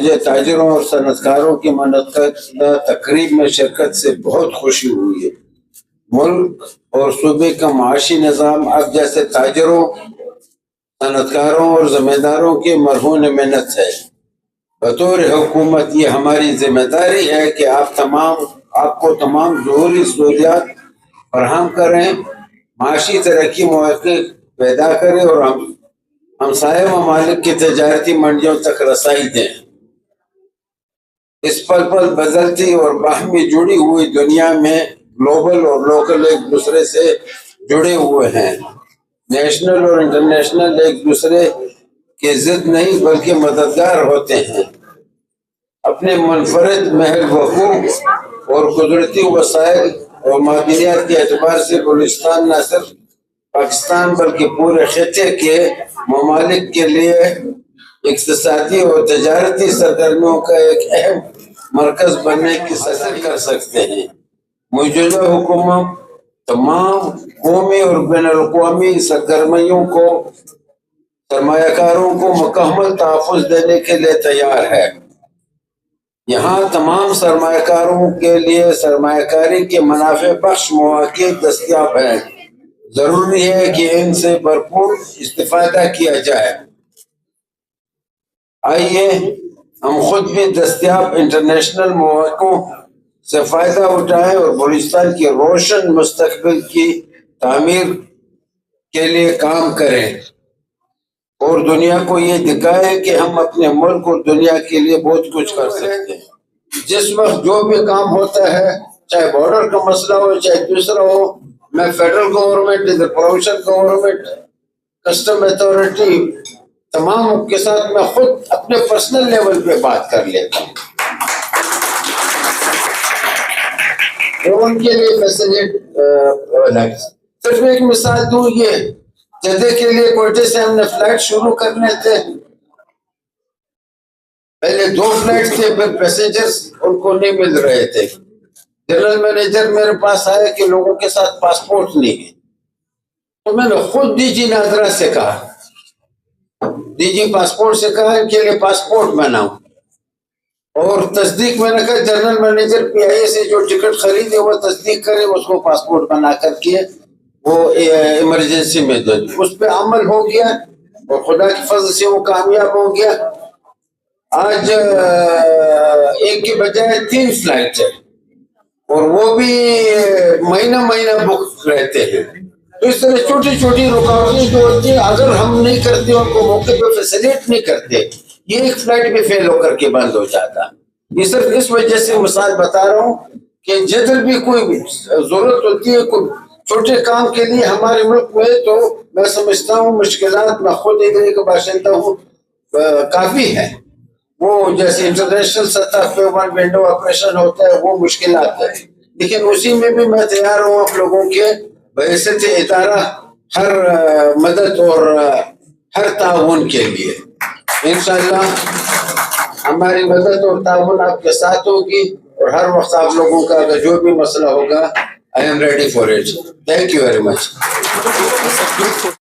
مجھے تاجروں اور صنعت کاروں کی منعقدہ تقریب میں شرکت سے بہت خوشی ہوئی ہے۔ ملک اور صوبے کا معاشی نظام اب جیسے تاجروں، صنعت کاروں اور ذمہ داروں کے مرہون محنت ہے۔ بطور حکومت یہ ہماری ذمہ داری ہے کہ آپ کو تمام ضروری سہولیات فراہم کریں، معاشی ترقی مواقع پیدا کریں اور ہمسایہ ممالک کی تجارتی منڈیوں تک رسائی دیں۔ اس پل پل بدلتی اور باہمی جڑی ہوئی دنیا میں گلوبل اور لوکل ایک دوسرے سے جڑے ہوئے ہیں۔ نیشنل اور انٹرنیشنل ایک دوسرے کے ضد نہیں بلکہ مددگار ہوتے ہیں۔ اپنے منفرد محل وقوع اور قدرتی وسائل اور معدنیات کے اعتبار سے بلوچستان نہ صرف پاکستان بلکہ پورے خطے کے ممالک کے لیے اقتصادی اور تجارتی سرگرمیوں کا ایک اہم مرکز بننے کی سعی کر سکتے ہیں۔ موجودہ حکومت تمام قومی اور بین الاقوامی سرگرمیوں کو سرمایہ کاروں کو مکمل تحفظ دینے کے لیے تیار ہے۔ یہاں تمام سرمایہ کاروں کے لیے سرمایہ کاری کے منافع بخش مواقع دستیاب ہیں۔ ضروری ہے کہ ان سے بھرپور استفادہ کیا جائے۔ آئیے ہم خود بھی دستیاب انٹرنیشنل مواقع سے فائدہ اٹھائیں اور بلوچستان کی روشن مستقبل کی تعمیر کے لیے کام کریں اور دنیا کو یہ دکھائیں کہ ہم اپنے ملک اور دنیا کے لیے بہت کچھ کر سکتے ہیں۔ جس وقت جو بھی کام ہوتا ہے، چاہے بارڈر کا مسئلہ ہو چاہے دوسرا ہو، میں فیڈرل گورنمنٹ، ادھر پروونشل گورنمنٹ، کسٹم اتھارٹی، تمام کے ساتھ میں خود اپنے پرسنل لیول پہ بات کر لیتا ہوں اور ان کے لیے فیسلیٹ۔ صرف ایک مثال دوں، یہ جدہ کے لیے کوئٹے سے ہم نے فلائٹ شروع کرنے تھے، پہلے 2 فلائٹ تھے، پھر پیسنجرز ان کو نہیں مل رہے تھے۔ جنرل مینیجر میرے پاس آیا کہ لوگوں کے ساتھ پاسپورٹ نہیں ہے، تو میں نے خود ڈی جی نادرا سے کہا، ڈی جی پاسپورٹ سے کہا ان کے لیے پاسپورٹ بناؤ، اور تصدیق میں نے کہا جنرل مینیجر پی آئی اے سے جو ٹکٹ خریدے وہ تصدیق کرے، اس کو پاسپورٹ بنا کر کے وہ ایمرجنسی میں دے دو۔ اس پہ عمل ہو گیا اور خدا کی فضل سے وہ کامیاب ہو گیا۔ آج ایک کی بجائے 3 فلائٹ ہے اور وہ بھی مہینہ بک رہتے ہیں۔ تو اس طرح چھوٹی چھوٹی رکاوٹیں جو ہوتی ہیں، اگر ہم نہیں کرتے ان کو موقع پہ فیسلیٹ نہیں کرتے، یہ ایک فلائٹ بھی فیل ہو کر کے بند ہو جاتا۔ یہ صرف اس وجہ سے مثال بتا رہا ہوں کہ جدھر بھی کوئی ضرورت ہوتی ہے کوئی چھوٹے کام کے لیے ہمارے ملک میں، تو میں سمجھتا ہوں مشکلات، میں خود ادھر کا باشندہ ہوں، کافی ہے۔ وہ جیسے انٹرنیشنل سطح پہ ون ونڈو آپریشن ہوتا ہے وہ مشکلات ہے، لیکن اسی میں بھی میں تیار ہوں آپ لوگوں کے بحیثیت ادارہ ہر مدد اور ہر تعاون کے لیے۔ انشاءاللہ ہماری مدد اور تعاون آپ کے ساتھ ہوگی، اور ہر وقت آپ لوگوں کا اگر جو بھی مسئلہ ہوگا I am ready for it. Thank you very much.